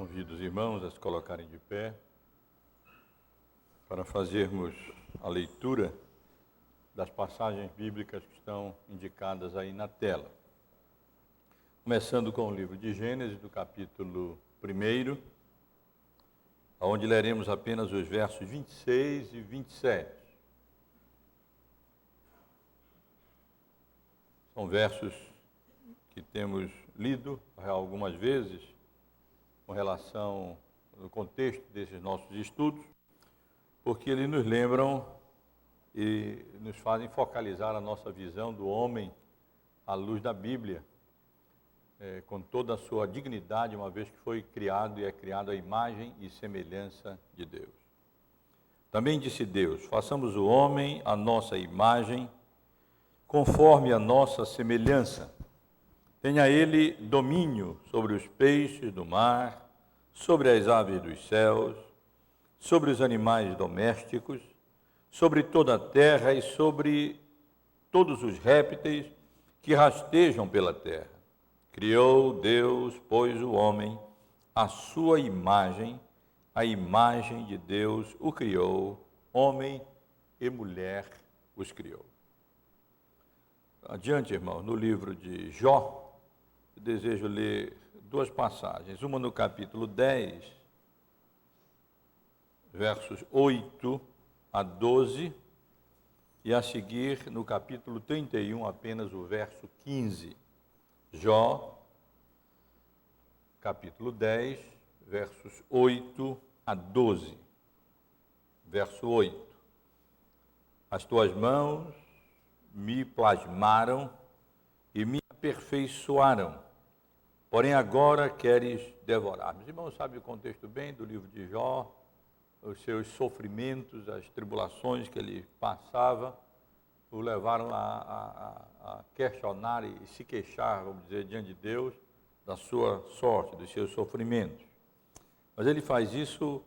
Convido os irmãos a se colocarem de pé para fazermos a leitura das passagens bíblicas que estão indicadas aí na tela. Começando com o livro de Gênesis, do capítulo 1, onde leremos apenas os versos 26 e 27. São versos que temos lido algumas vezes com relação ao contexto desses nossos estudos, porque eles nos lembram e nos fazem focalizar a nossa visão do homem à luz da Bíblia, com toda a sua dignidade, uma vez que foi criado e é criado à imagem e semelhança de Deus. Também disse Deus: façamos o homem à nossa imagem, conforme a nossa semelhança. Tenha ele domínio sobre os peixes do mar, sobre as aves dos céus, sobre os animais domésticos, sobre toda a terra e sobre todos os répteis que rastejam pela terra. Criou Deus, pois, o homem, à sua imagem, a imagem de Deus o criou, homem e mulher os criou. Adiante, irmão, no livro de Jó, eu desejo ler duas passagens, uma no capítulo 10, versos 8 a 12, e a seguir no capítulo 31, apenas o verso 15. Jó, capítulo 10, versos 8 a 12. Verso 8. As tuas mãos me plasmaram e me aperfeiçoaram, porém agora queres devorar. Meus irmãos sabem o contexto bem do livro de Jó, os seus sofrimentos, as tribulações que ele passava, o levaram a questionar e se queixar, vamos dizer, diante de Deus, da sua sorte, dos seus sofrimentos. Mas ele faz isso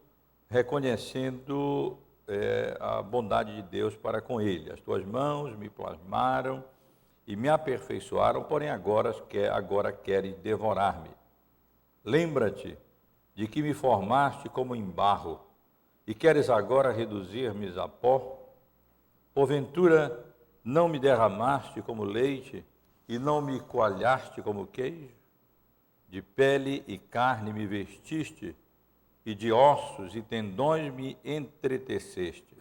reconhecendo a bondade de Deus para com ele. As tuas mãos me plasmaram e me aperfeiçoaram, porém agora queres devorar-me. Lembra-te de que me formaste como em barro, e queres agora reduzir-me a pó? Porventura não me derramaste como leite, e não me coalhaste como queijo? De pele e carne me vestiste, e de ossos e tendões me entreteceste.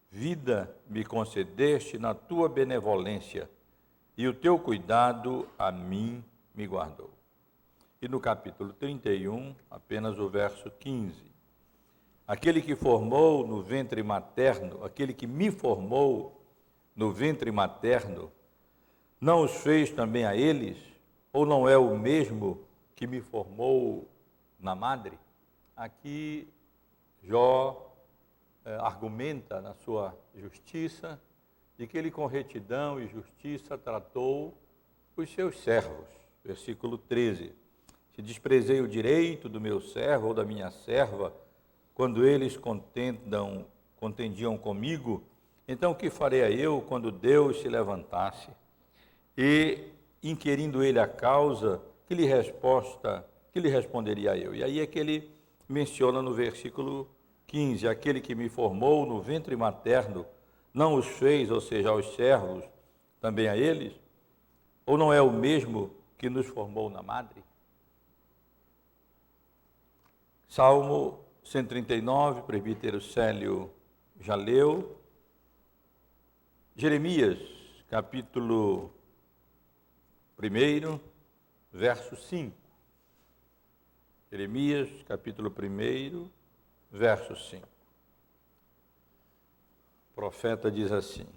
Vida me concedeste na tua benevolência, e o teu cuidado a mim me guardou. E no capítulo 31, apenas o verso 15. Aquele que formou no ventre materno, aquele que me formou no ventre materno, não os fez também a eles? Ou não é o mesmo que me formou na madre? Aqui Jó argumenta na sua justiça de que ele com retidão e justiça tratou os seus servos. Versículo 13. Se desprezei o direito do meu servo ou da minha serva, quando eles contendiam comigo, então o que faria eu quando Deus se levantasse? E, inquirindo ele a causa, que lhe responderia eu? E aí é que ele menciona no versículo 15, aquele que me formou no ventre materno, não os fez, ou seja, aos servos, também a eles? Ou não é o mesmo que nos formou na madre? Salmo 139, o presbítero Célio já leu. Jeremias, capítulo 1, verso 5. Jeremias, capítulo 1, verso 5. O profeta diz assim: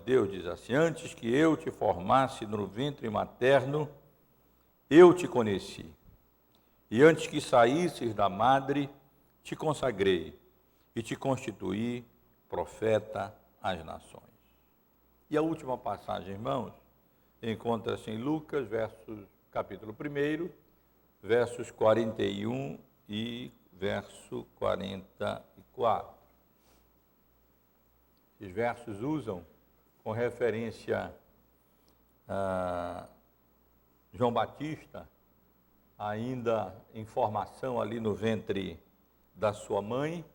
Deus diz assim: antes que eu te formasse no ventre materno, eu te conheci. E antes que saísses da madre, te consagrei e te constituí profeta às nações. E a última passagem, irmãos, encontra-se em Lucas, capítulo 1, versos 41 e verso 44. Esses versos usam com referência a João Batista, ainda em formação ali no ventre da sua mãe,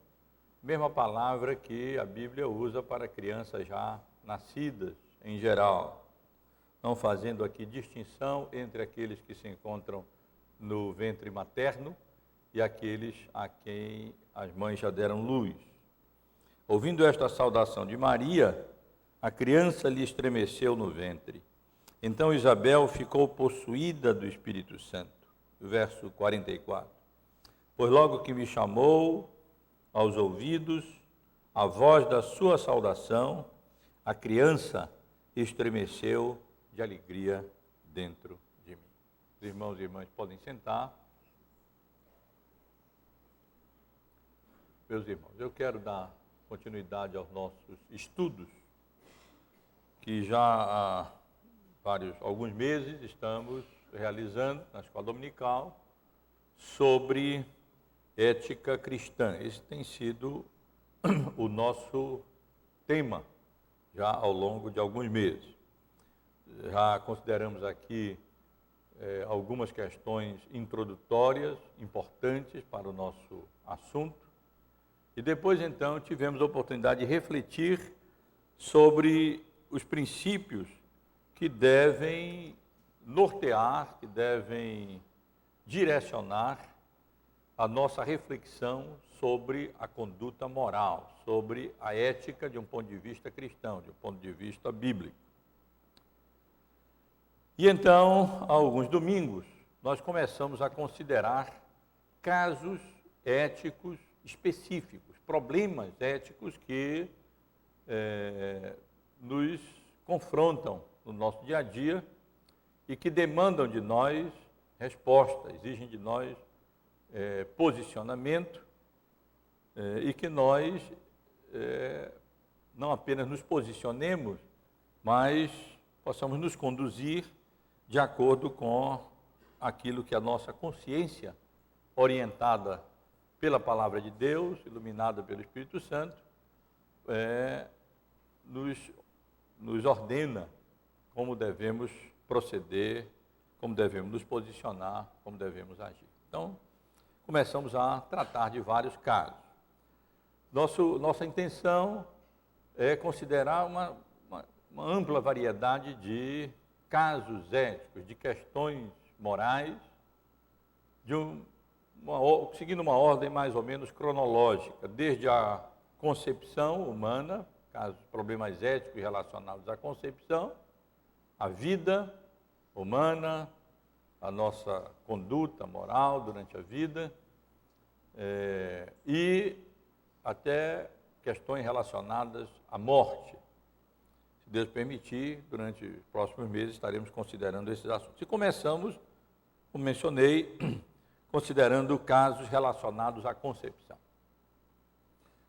mesma palavra que a Bíblia usa para crianças já nascidas em geral, não fazendo aqui distinção entre aqueles que se encontram no ventre materno e aqueles a quem as mães já deram luz. Ouvindo esta saudação de Maria, a criança lhe estremeceu no ventre. Então Isabel ficou possuída do Espírito Santo. Verso 44. Pois logo que me chamou aos ouvidos a voz da sua saudação, a criança estremeceu de alegria dentro de mim. Os irmãos e irmãs podem sentar. Meus irmãos, eu quero dar continuidade aos nossos estudos, que já há alguns meses estamos realizando na escola dominical sobre ética cristã. Esse tem sido o nosso tema já ao longo de alguns meses. Já consideramos aqui algumas questões introdutórias importantes para o nosso assunto. E depois, então, tivemos a oportunidade de refletir sobre os princípios que devem nortear, que devem direcionar a nossa reflexão sobre a conduta moral, sobre a ética de um ponto de vista cristão, de um ponto de vista bíblico. E então, há alguns domingos, nós começamos a considerar casos éticos específicos, problemas éticos que nos confrontam no nosso dia a dia e que demandam de nós resposta, exigem de nós posicionamento e que nós não apenas nos posicionemos, mas possamos nos conduzir de acordo com aquilo que a nossa consciência, orientada pela Palavra de Deus, iluminada pelo Espírito Santo, nos ordena como devemos proceder, como devemos nos posicionar, como devemos agir. Então, começamos a tratar de vários casos. Nossa intenção é considerar uma ampla variedade de casos éticos, de questões morais, seguindo uma ordem mais ou menos cronológica, desde a concepção humana, casos, problemas éticos relacionados à concepção, a vida humana, a nossa conduta moral durante a vida, e até questões relacionadas à morte. Se Deus permitir, durante os próximos meses estaremos considerando esses assuntos. E começamos, como mencionei, considerando casos relacionados à concepção.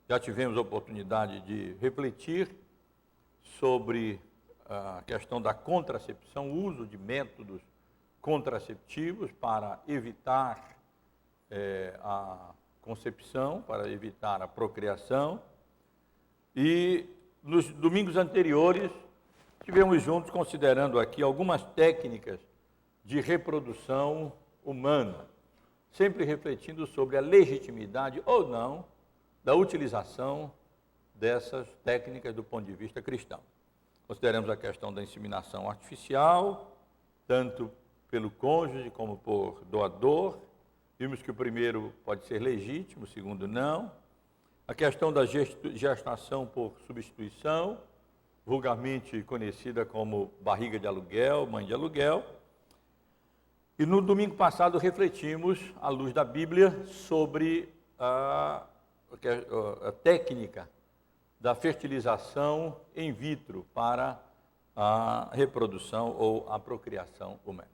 Já tivemos a oportunidade de refletir sobre a questão da contracepção, o uso de métodos contraceptivos para evitar a concepção, para evitar a procriação. E nos domingos anteriores, estivemos juntos considerando aqui algumas técnicas de reprodução humana, sempre refletindo sobre a legitimidade ou não da utilização dessas técnicas do ponto de vista cristão. Consideramos a questão da inseminação artificial, tanto pelo cônjuge como por doador. Vimos que o primeiro pode ser legítimo, o segundo não. A questão da gestação por substituição, vulgarmente conhecida como barriga de aluguel, mãe de aluguel. E no domingo passado refletimos, à luz da Bíblia, sobre a técnica da fertilização in vitro para a reprodução ou a procriação humana.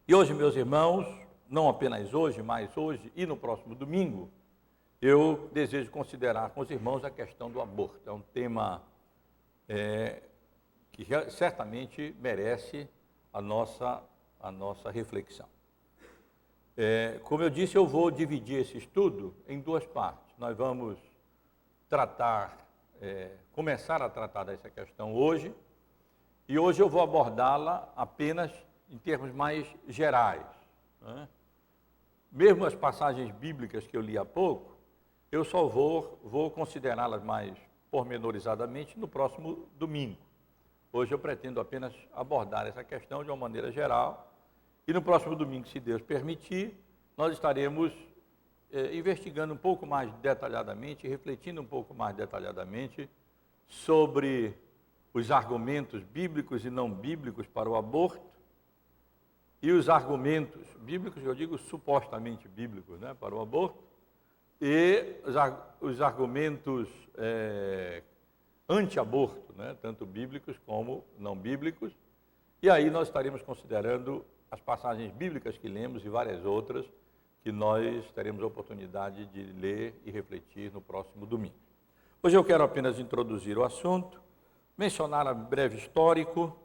E hoje, meus irmãos, não apenas hoje, mas hoje e no próximo domingo, eu desejo considerar com os irmãos a questão do aborto. É um tema que certamente merece a nossa reflexão. Como eu disse, eu vou dividir esse estudo em duas partes. Nós vamos começar a tratar dessa questão hoje, e hoje eu vou abordá-la apenas em termos mais gerais, né? Mesmo as passagens bíblicas que eu li há pouco, eu só vou considerá-las mais pormenorizadamente no próximo domingo. Hoje eu pretendo apenas abordar essa questão de uma maneira geral, e no próximo domingo, se Deus permitir, nós estaremos investigando um pouco mais detalhadamente, refletindo um pouco mais detalhadamente sobre os argumentos bíblicos e não bíblicos para o aborto, e os argumentos bíblicos, eu digo supostamente bíblicos, né, para o aborto, e os argumentos anti-aborto, né, tanto bíblicos como não bíblicos, e aí nós estaremos considerando as passagens bíblicas que lemos e várias outras que nós teremos a oportunidade de ler e refletir no próximo domingo. Hoje eu quero apenas introduzir o assunto, mencionar um breve histórico,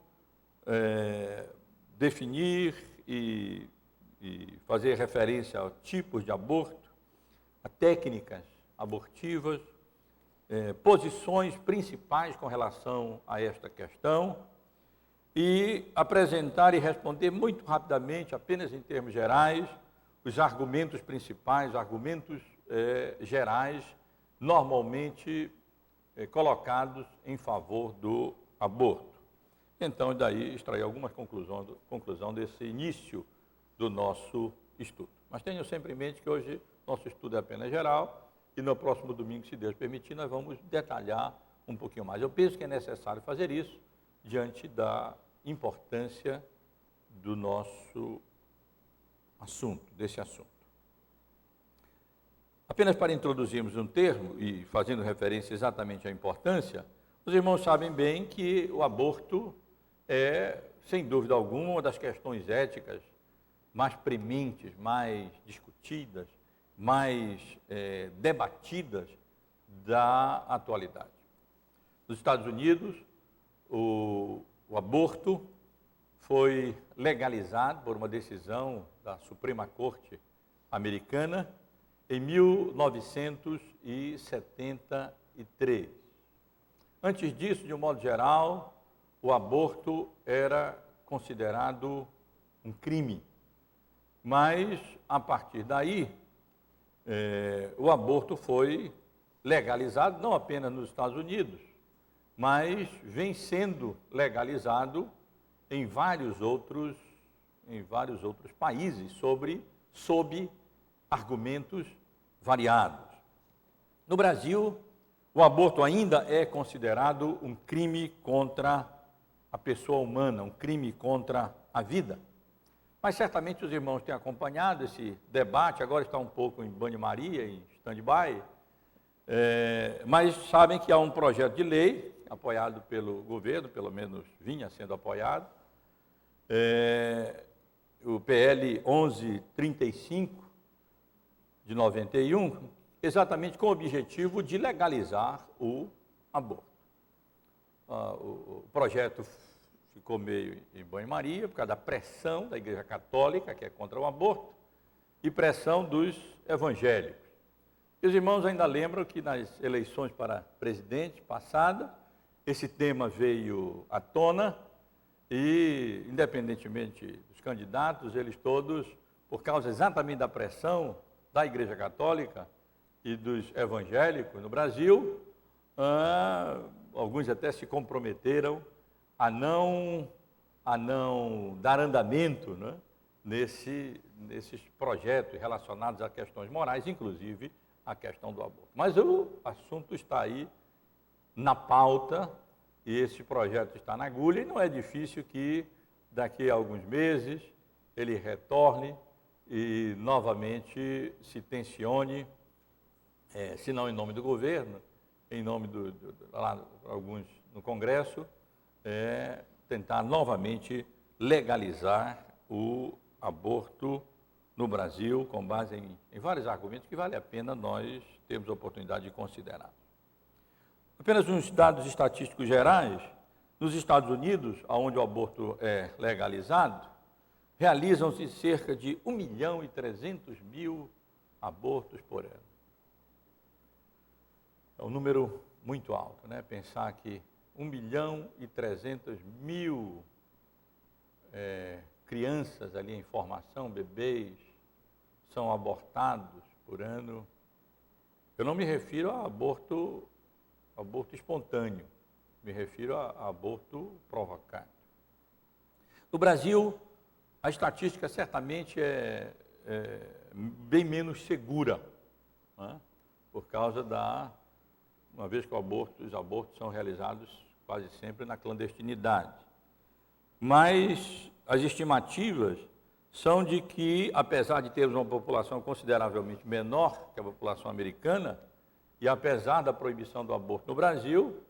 definir e fazer referência a tipos de aborto, a técnicas abortivas, posições principais com relação a esta questão e apresentar e responder muito rapidamente, apenas em termos gerais, os argumentos principais, argumentos gerais, normalmente colocados em favor do aborto. Então, daí extrair algumas conclusão desse início do nosso estudo. Mas tenham sempre em mente que hoje nosso estudo é apenas geral e no próximo domingo, se Deus permitir, nós vamos detalhar um pouquinho mais. Eu penso que é necessário fazer isso diante da importância do nosso assunto, desse assunto. Apenas para introduzirmos um termo e fazendo referência exatamente à importância, os irmãos sabem bem que o aborto é, sem dúvida alguma, uma das questões éticas mais prementes, mais discutidas, mais debatidas da atualidade. Nos Estados Unidos, o aborto foi legalizado por uma decisão da Suprema Corte americana em 1973. Antes disso, de um modo geral, o aborto era considerado um crime. Mas, a partir daí, o aborto foi legalizado, não apenas nos Estados Unidos, mas vem sendo legalizado em vários outros países, sob argumentos variados. No Brasil, o aborto ainda é considerado um crime contra a pessoa humana, um crime contra a vida. Mas certamente os irmãos têm acompanhado esse debate, agora está um pouco em banho-maria, em stand-by, mas sabem que há um projeto de lei, apoiado pelo governo, pelo menos vinha sendo apoiado, o PL 1135 de 91, exatamente com o objetivo de legalizar o aborto. O projeto ficou meio em banho-maria por causa da pressão da Igreja Católica, que é contra o aborto, e pressão dos evangélicos. E os irmãos ainda lembram que nas eleições para presidente passada, esse tema veio à tona e, independentemente dos candidatos, eles todos, por causa exatamente da pressão da Igreja Católica e dos evangélicos no Brasil, alguns até se comprometeram a não dar andamento, né, nesses projetos relacionados a questões morais, inclusive a questão do aborto. Mas o assunto está aí na pauta e esse projeto está na agulha e não é difícil que daqui a alguns meses ele retorne e novamente se tensione, se não em nome do governo, em nome lá alguns no Congresso, tentar novamente legalizar o aborto no Brasil, com base em vários argumentos que vale a pena nós termos a oportunidade de considerar. Apenas uns dados estatísticos gerais: nos Estados Unidos, onde o aborto é legalizado, realizam-se cerca de 1.300.000 abortos por ano. É um número muito alto, né? Pensar que 1.300.000 crianças ali em formação, bebês, são abortados por ano. Eu não me refiro a aborto espontâneo, me refiro a aborto provocado. No Brasil, a estatística certamente é bem menos segura, né? Por causa uma vez que os abortos são realizados quase sempre na clandestinidade. Mas as estimativas são de que, apesar de termos uma população consideravelmente menor que a população americana, e apesar da proibição do aborto no Brasil,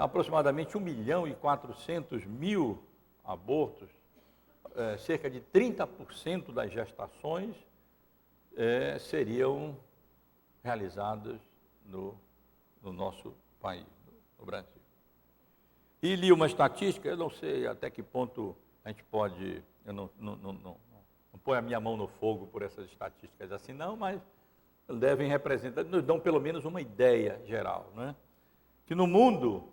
aproximadamente 1.400.000 abortos, cerca de 30% das gestações seriam realizadas no nosso país, no Brasil. E li uma estatística, eu não sei até que ponto a gente pode, eu não ponho a minha mão no fogo por essas estatísticas assim não, mas devem representar, nos dão pelo menos uma ideia geral, né? Que no mundo,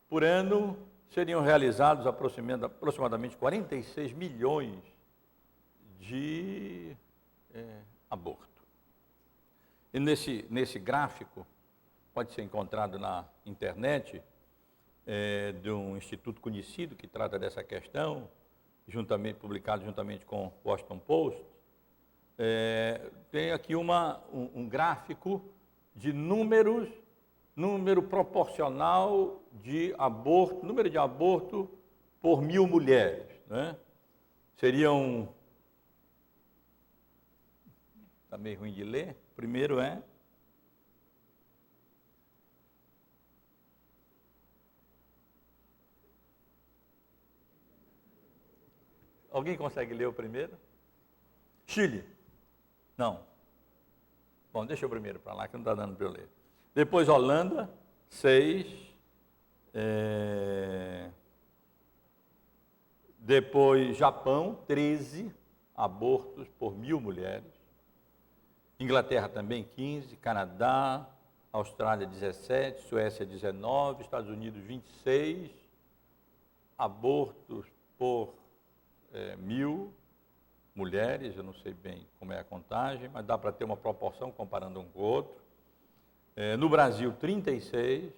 por ano, seriam realizados aproximadamente 46 milhões de abortos. E nesse gráfico, pode ser encontrado na internet, de um instituto conhecido que trata dessa questão, publicado juntamente com o Washington Post, tem aqui um gráfico de número proporcional de aborto, número de aborto por 1.000 mulheres, né? Seriam, está meio ruim de ler, primeiro alguém consegue ler o primeiro? Chile. Não. Bom, deixa o primeiro para lá, que não está dando para eu ler. Depois Holanda, 6. Depois Japão, 13 abortos por 1.000 mulheres. Inglaterra também, 15. Canadá, Austrália, 17. Suécia, 19. Estados Unidos, 26. Abortos por 1.000 mulheres, eu não sei bem como é a contagem, mas dá para ter uma proporção comparando um com o outro. No Brasil, 36,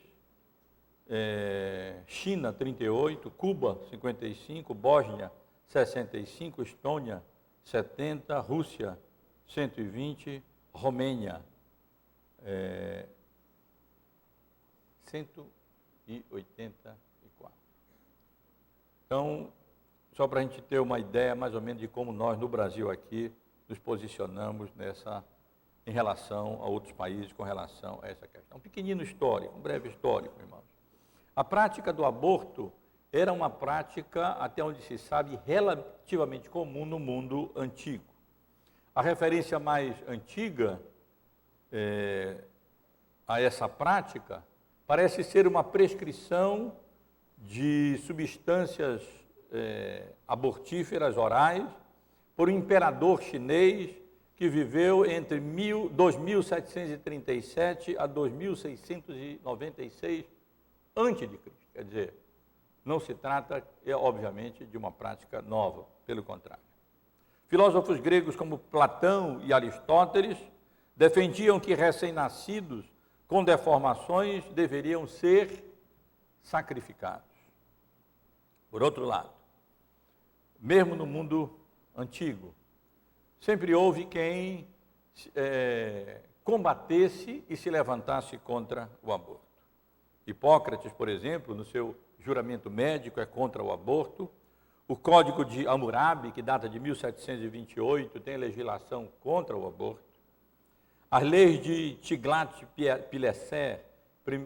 China, 38, Cuba, 55, Bósnia, 65, Estônia, 70, Rússia, 120, Romênia, 184. Então, só para a gente ter uma ideia mais ou menos de como nós no Brasil aqui nos posicionamos em relação a outros países com relação a essa questão. Um pequenino histórico, um breve histórico, irmãos. A prática do aborto era uma prática, até onde se sabe, relativamente comum no mundo antigo. A referência mais antiga a essa prática parece ser uma prescrição de substâncias abortíferas orais por um imperador chinês que viveu entre 2737 a 2696 a.C. Quer dizer, não se trata, obviamente, de uma prática nova, pelo contrário. Filósofos gregos como Platão e Aristóteles defendiam que recém-nascidos com deformações deveriam ser sacrificados. Por outro lado, mesmo no mundo antigo, sempre houve quem combatesse e se levantasse contra o aborto. Hipócrates, por exemplo, no seu juramento médico, é contra o aborto. O Código de Hammurabi, que data de 1728, tem legislação contra o aborto. As leis de Tiglat-Pileser,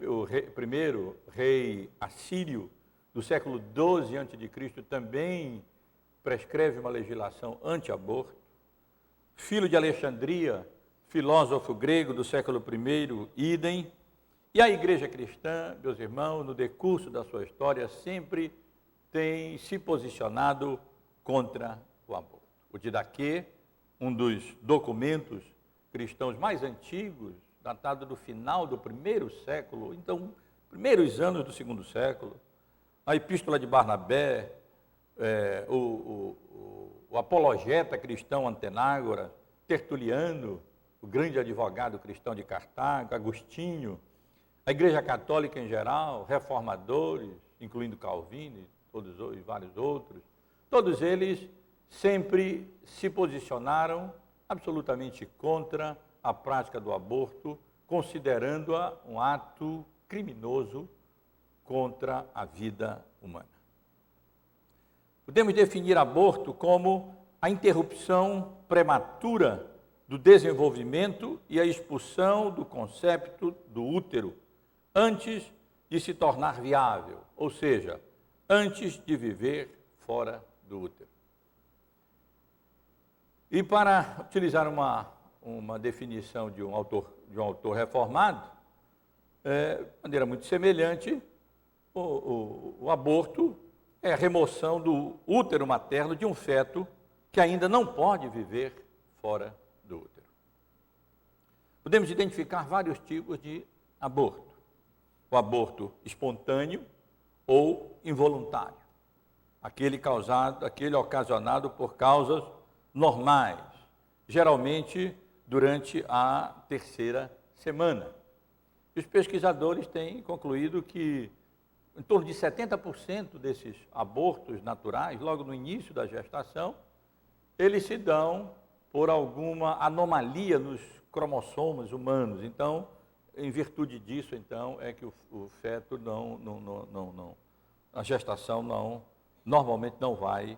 o primeiro rei assírio do século XII a.C., também prescreve uma legislação anti-aborto. Filo de Alexandria, filósofo grego do século I, idem. E a igreja cristã, meus irmãos, no decurso da sua história, sempre tem se posicionado contra o aborto. O Didaquê, um dos documentos cristãos mais antigos, datado do final do primeiro século, então, primeiros anos do segundo século, a Epístola de Barnabé, o o apologeta cristão Antenágoras, Tertuliano, o grande advogado cristão de Cartago, Agostinho, a Igreja Católica em geral, reformadores, incluindo Calvino e vários outros, todos eles sempre se posicionaram absolutamente contra a prática do aborto, considerando-a um ato criminoso contra a vida humana. Podemos definir aborto como a interrupção prematura do desenvolvimento e a expulsão do concepto do útero antes de se tornar viável, ou seja, antes de viver fora do útero. E para utilizar uma definição de um autor reformado, de maneira muito semelhante, o aborto é a remoção do útero materno de um feto que ainda não pode viver fora do útero. Podemos identificar vários tipos de aborto. O aborto espontâneo ou involuntário. Aquele ocasionado por causas normais, geralmente durante a terceira semana. E os pesquisadores têm concluído que em torno de 70% desses abortos naturais, logo no início da gestação, eles se dão por alguma anomalia nos cromossomos humanos. Então, em virtude disso, então, é que o feto a gestação normalmente não vai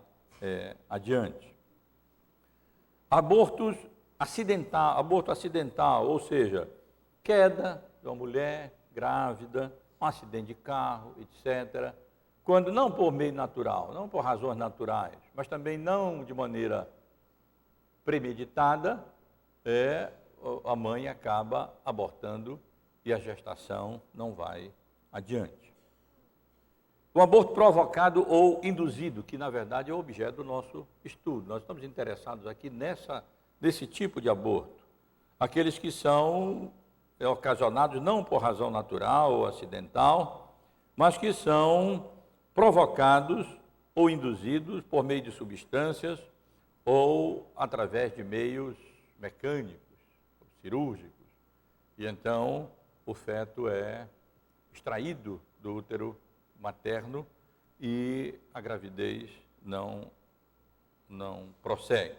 adiante. Aborto acidental, ou seja, queda de uma mulher grávida, um acidente de carro, etc., quando não por meio natural, não por razões naturais, mas também não de maneira premeditada, a mãe acaba abortando e a gestação não vai adiante. O aborto provocado ou induzido, que na verdade é o objeto do nosso estudo. Nós estamos interessados aqui nesse tipo de aborto. Aqueles que são ocasionados não por razão natural ou acidental, mas que são provocados ou induzidos por meio de substâncias ou através de meios mecânicos, cirúrgicos. E então o feto é extraído do útero materno e a gravidez não prossegue.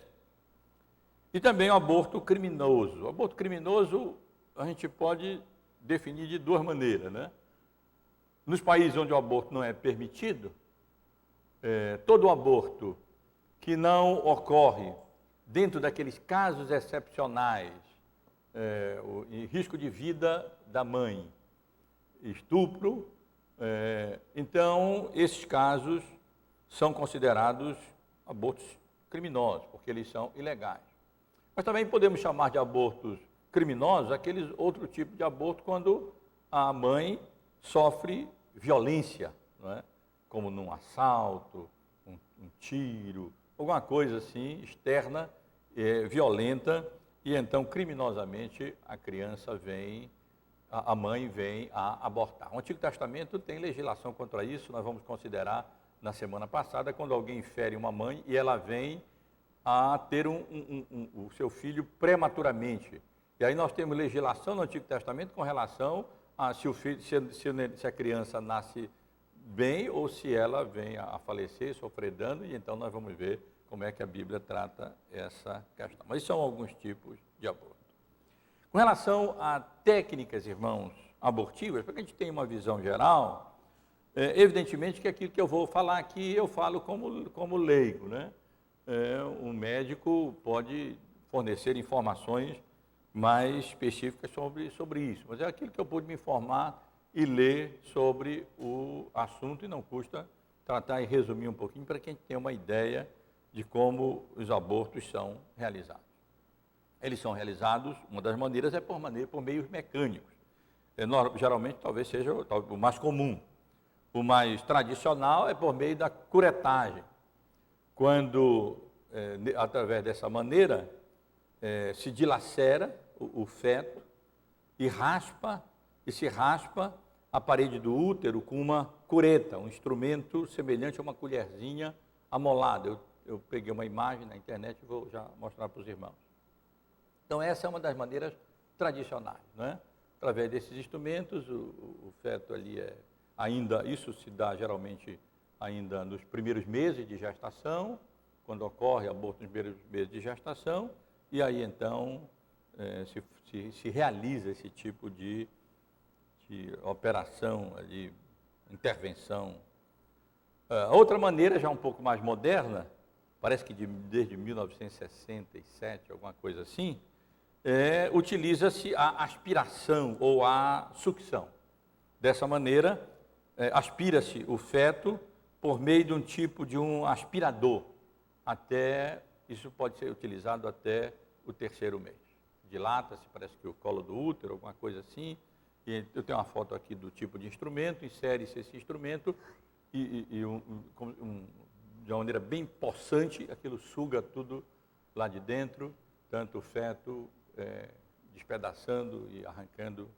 E também o aborto criminoso. O aborto criminoso a gente pode definir de duas maneiras, né? Nos países onde o aborto não é permitido, todo aborto que não ocorre dentro daqueles casos excepcionais, em risco de vida da mãe, estupro, então esses casos são considerados abortos criminosos, porque eles são ilegais. Mas também podemos chamar de abortos criminosos aqueles outro tipo de aborto quando a mãe sofre violência, não é? Como num assalto, um tiro, alguma coisa assim externa, violenta, e então criminosamente a mãe vem a abortar. O Antigo Testamento tem legislação contra isso, nós vamos considerar na semana passada, quando alguém fere uma mãe e ela vem a ter o seu filho prematuramente. E aí nós temos legislação no Antigo Testamento com relação a se a criança nasce bem ou se ela vem a falecer, sofrer dano, e então nós vamos ver como é que a Bíblia trata essa questão. Mas são alguns tipos de aborto. Com relação a técnicas, irmãos, abortivas, para que a gente tenha uma visão geral, evidentemente que aquilo que eu vou falar aqui, eu falo como leigo, né? Um médico pode fornecer informações mais específicas sobre isso, mas é aquilo que eu pude me informar e ler sobre o assunto, e não custa tratar e resumir um pouquinho para que a gente tenha uma ideia de como os abortos são realizados. Eles são realizados, uma das maneiras é por meios mecânicos. Geralmente talvez seja o mais comum. O mais tradicional é por meio da curetagem, quando, através dessa maneira, se dilacera o feto e se raspa a parede do útero com uma cureta, um instrumento semelhante a uma colherzinha amolada. eu peguei uma imagem na internet e vou já mostrar para os irmãos. Então, essa é uma das maneiras tradicionais, né? Através desses instrumentos, o feto ali isso se dá geralmente ainda nos primeiros meses de gestação, quando ocorre aborto nos primeiros meses de gestação, e aí então se realiza esse tipo de operação, de intervenção. Outra maneira, já um pouco mais moderna, parece que desde 1967, alguma coisa assim, utiliza-se a aspiração ou a sucção. Dessa maneira, aspira-se o feto por meio de um tipo de um aspirador. Isso pode ser utilizado até o 3º mês. Dilata-se, parece que o colo do útero, alguma coisa assim. E eu tenho uma foto aqui do tipo de instrumento, insere-se esse instrumento de uma maneira bem possante, aquilo suga tudo lá de dentro, tanto o feto despedaçando e arrancando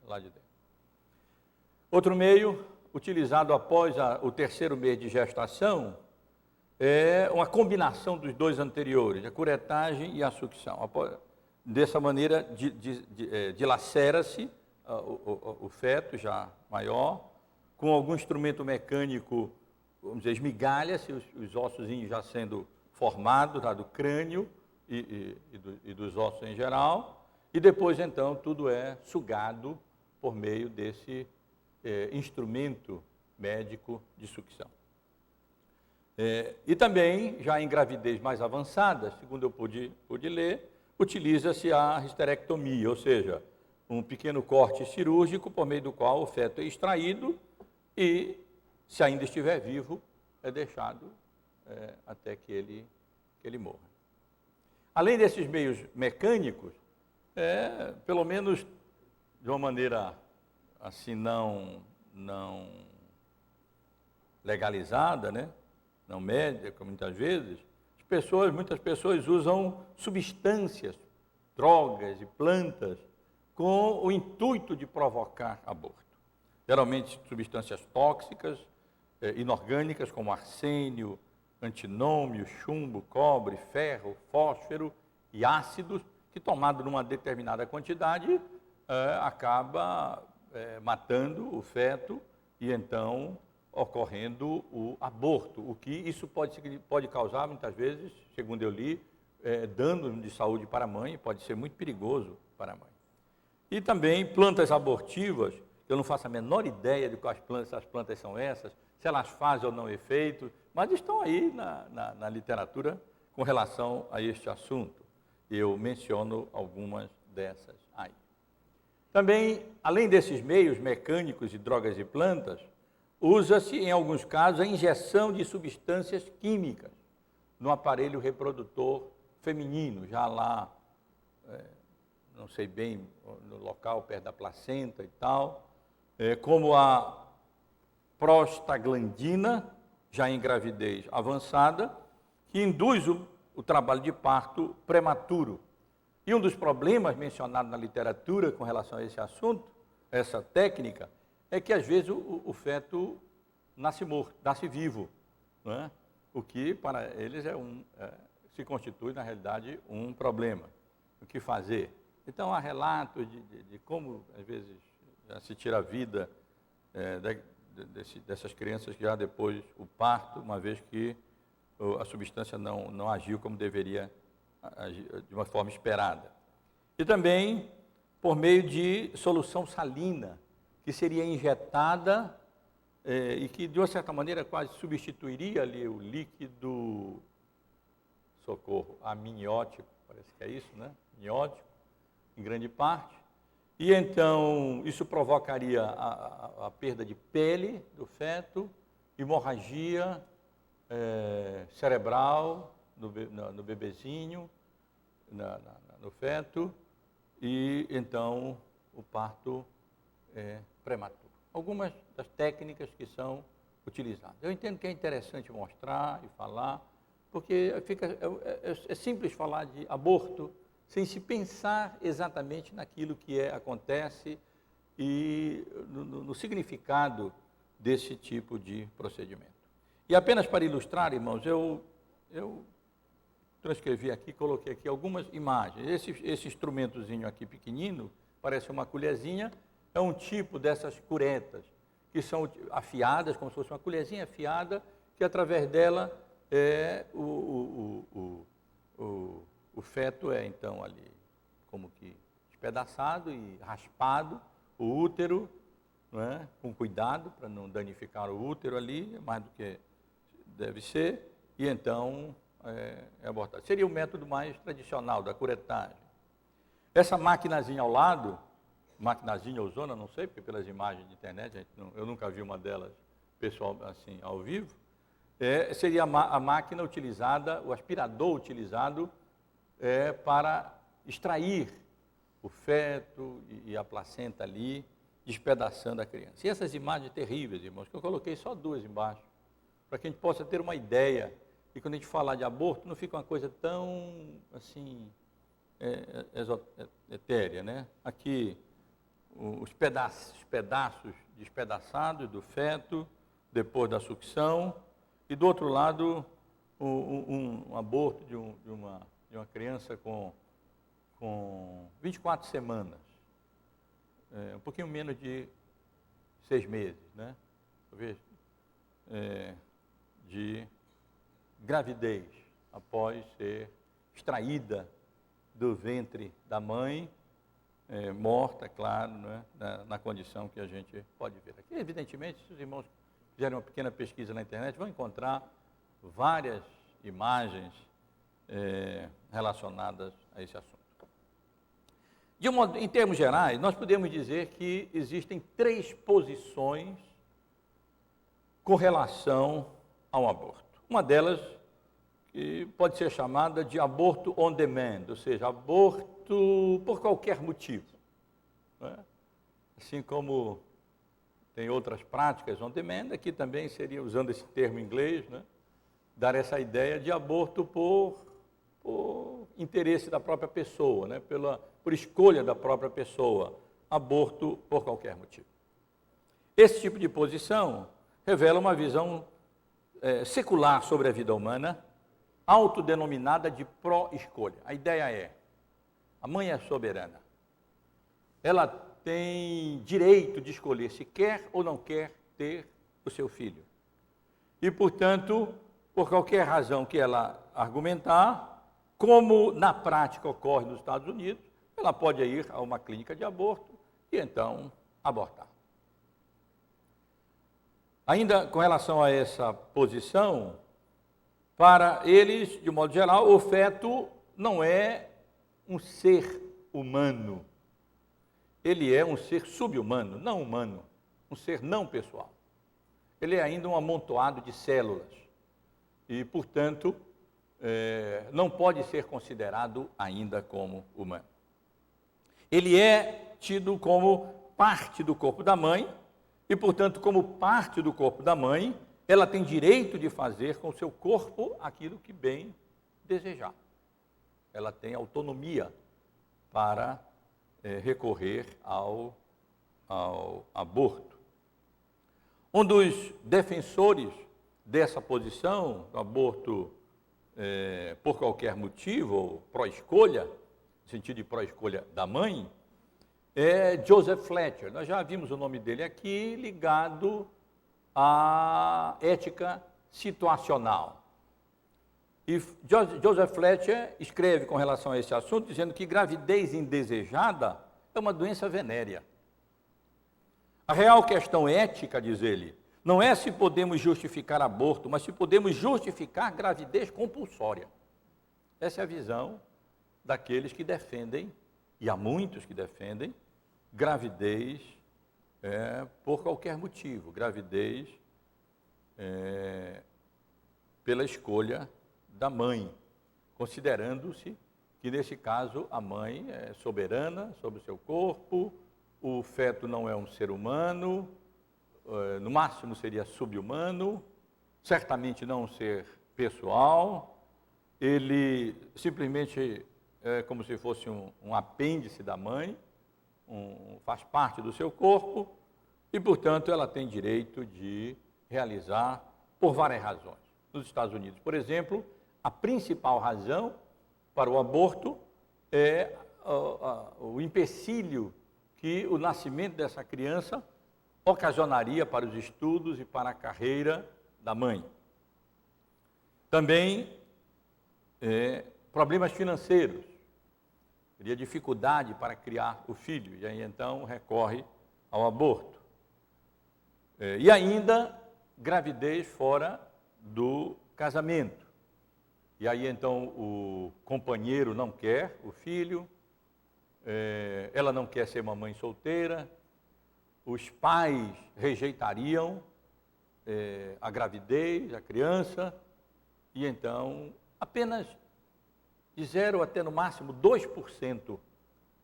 lá de dentro. Outro meio, utilizado após o 3º mês de gestação, é uma combinação dos dois anteriores, a curetagem e a sucção. Dessa maneira, dilacera-se o feto já maior, com algum instrumento mecânico, vamos dizer, esmigalha-se os ossozinhos já sendo formados, do crânio e dos ossos em geral, e depois, então, tudo é sugado por meio desse instrumento médico de sucção. E também, já em gravidez mais avançada, segundo eu pude ler, utiliza-se a histerectomia, ou seja, um pequeno corte cirúrgico por meio do qual o feto é extraído e, se ainda estiver vivo, é deixado até que ele morra. Além desses meios mecânicos, pelo menos de uma maneira assim não legalizada, né? Não médica, muitas vezes, muitas pessoas usam substâncias, drogas e plantas com o intuito de provocar aborto. Geralmente substâncias tóxicas, inorgânicas, como arsênio, antinômio, chumbo, cobre, ferro, fósforo e ácidos, que tomado numa determinada quantidade, acaba matando o feto e então ocorrendo o aborto, o que isso pode causar, muitas vezes, segundo eu li, dano de saúde para a mãe, pode ser muito perigoso para a mãe. E também plantas abortivas, eu não faço a menor ideia de quais essas plantas são essas, se elas fazem ou não efeito, mas estão aí na literatura com relação a este assunto. Eu menciono algumas dessas aí. Também, além desses meios mecânicos de drogas e plantas, usa-se, em alguns casos, a injeção de substâncias químicas no aparelho reprodutor feminino, já lá, não sei bem, no local perto da placenta e tal, como a prostaglandina, já em gravidez avançada, que induz o trabalho de parto prematuro. E um dos problemas mencionados na literatura com relação a esse assunto, essa técnica, é que às vezes o feto nasce morto, nasce vivo, não é? O que para eles se constitui, na realidade, um problema. O que fazer? Então, há relatos de como, às vezes, já se tira a vida dessas crianças já depois o parto, uma vez que a substância não agiu como deveria agir, de uma forma esperada. E também por meio de solução salina, que seria injetada e que, de uma certa maneira, quase substituiria ali o líquido, amniótico, parece que é isso, né? Amniótico, em grande parte. E então, isso provocaria a perda de pele do feto, hemorragia cerebral no bebezinho, no feto, e então o parto prematuro. Algumas das técnicas que são utilizadas. Eu entendo que é interessante mostrar e falar, porque é simples falar de aborto sem se pensar exatamente naquilo que acontece e no significado desse tipo de procedimento. E apenas para ilustrar, irmãos, eu eu transcrevi aqui, coloquei aqui algumas imagens. Esse instrumentozinho aqui pequenino, parece uma colherzinha, é um tipo dessas curetas, que são afiadas, como se fosse uma colherzinha afiada, que através dela o feto é então ali como que despedaçado e raspado, o útero, não é? Com cuidado para não danificar o útero ali, mais do que deve ser, e então é abortado. Seria o método mais tradicional da curetagem. Essa maquinazinha ao lado, maquinazinha ou zona, não sei, porque pelas imagens de internet, eu nunca vi uma delas pessoal assim, ao vivo, seria a máquina utilizada, o aspirador utilizado para extrair o feto e a placenta ali, despedaçando a criança. E essas imagens terríveis, irmãos, que eu coloquei só duas embaixo, para que a gente possa ter uma ideia, e quando a gente falar de aborto, não fica uma coisa tão, assim, etérea, né? Aqui, os pedaços despedaçados do feto, depois da sucção, e do outro lado, um aborto de uma criança com 24 semanas, um pouquinho menos de 6 meses, né? Talvez, de gravidez, após ser extraída do ventre da mãe, morta, claro, né? na condição que a gente pode ver aqui. Evidentemente, se os irmãos fizerem uma pequena pesquisa na internet, vão encontrar várias imagens relacionadas a esse assunto. Em termos gerais, nós podemos dizer que existem 3 posições com relação ao aborto. Uma delas que pode ser chamada de aborto on demand, ou seja, aborto por qualquer motivo, né? Assim como tem outras práticas on demand, aqui também seria, usando esse termo em inglês, né, dar essa ideia de aborto por interesse da própria pessoa, né, por escolha da própria pessoa, aborto por qualquer motivo. Esse tipo de posição revela uma visão secular sobre a vida humana, autodenominada de pró-escolha. A ideia é, a mãe é soberana, ela tem direito de escolher se quer ou não quer ter o seu filho. E, portanto, por qualquer razão que ela argumentar, como na prática ocorre nos Estados Unidos, ela pode ir a uma clínica de aborto e então abortar. Ainda com relação a essa posição, para eles, de modo geral, o feto não é um ser humano. Ele é um ser sub-humano, não humano, um ser não pessoal. Ele é ainda um amontoado de células e, portanto, não pode ser considerado ainda como humano. Ele é tido como parte do corpo da mãe e, portanto, como parte do corpo da mãe, ela tem direito de fazer com o seu corpo aquilo que bem desejar. Ela tem autonomia para recorrer ao aborto. Um dos defensores dessa posição, do aborto por qualquer motivo, ou pró-escolha, no sentido de pró-escolha da mãe, é Joseph Fletcher. Nós já vimos o nome dele aqui, ligado à ética situacional. E Joseph Fletcher escreve com relação a esse assunto, dizendo que gravidez indesejada é uma doença venérea. A real questão ética, diz ele, não é se podemos justificar aborto, mas se podemos justificar gravidez compulsória. Essa é a visão daqueles que defendem, e há muitos que defendem, gravidez por qualquer motivo, gravidez pela escolha da mãe, considerando-se que, nesse caso, a mãe é soberana sobre o seu corpo, o feto não é um ser humano, no máximo seria sub-humano, certamente não um ser pessoal, ele simplesmente é como se fosse um apêndice da mãe, faz parte do seu corpo e, portanto, ela tem direito de realizar por várias razões. Nos Estados Unidos, por exemplo, a principal razão para o aborto é o empecilho que o nascimento dessa criança ocasionaria para os estudos e para a carreira da mãe. Também problemas financeiros, teria dificuldade para criar o filho, e aí então recorre ao aborto. E ainda gravidez fora do casamento. E aí então o companheiro não quer o filho, ela não quer ser mamãe solteira, os pais rejeitariam a gravidez, a criança, e então apenas de 0 até no máximo 2%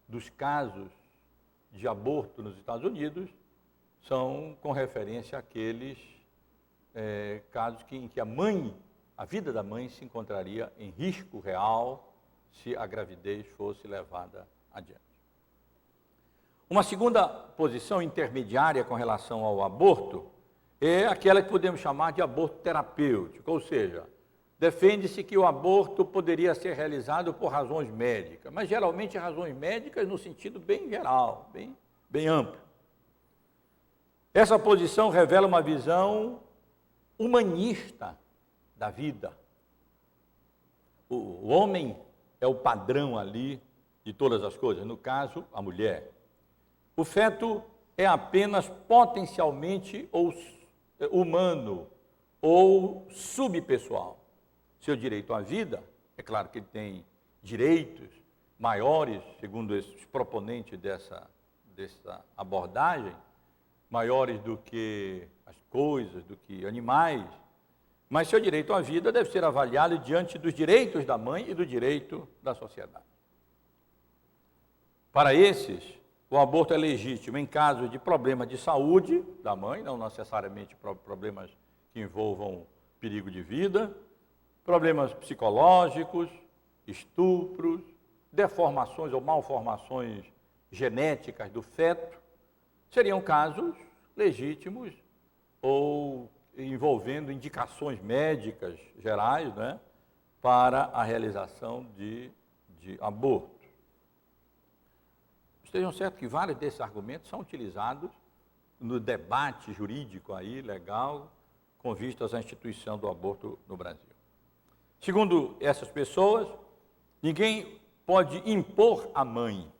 dos casos de aborto nos Estados Unidos são com referência àqueles casos em que a vida da mãe se encontraria em risco real se a gravidez fosse levada adiante. Uma segunda posição intermediária com relação ao aborto é aquela que podemos chamar de aborto terapêutico, ou seja, defende-se que o aborto poderia ser realizado por razões médicas, mas geralmente razões médicas no sentido bem geral, bem amplo. Essa posição revela uma visão humanista da vida. O homem é o padrão ali de todas as coisas, no caso, a mulher. O feto é apenas potencialmente humano ou subpessoal. Seu direito à vida, é claro que ele tem direitos maiores, segundo os proponentes dessa abordagem, maiores do que as coisas, do que animais, mas seu direito à vida deve ser avaliado diante dos direitos da mãe e do direito da sociedade. Para esses, o aborto é legítimo em caso de problemas de saúde da mãe, não necessariamente problemas que envolvam perigo de vida, problemas psicológicos, estupros, deformações ou malformações genéticas do feto, seriam casos legítimos ou envolvendo indicações médicas gerais, né, para a realização de aborto. Estejam certos que vários desses argumentos são utilizados no debate jurídico aí, legal, com vistas à instituição do aborto no Brasil. Segundo essas pessoas, ninguém pode impor à mãe,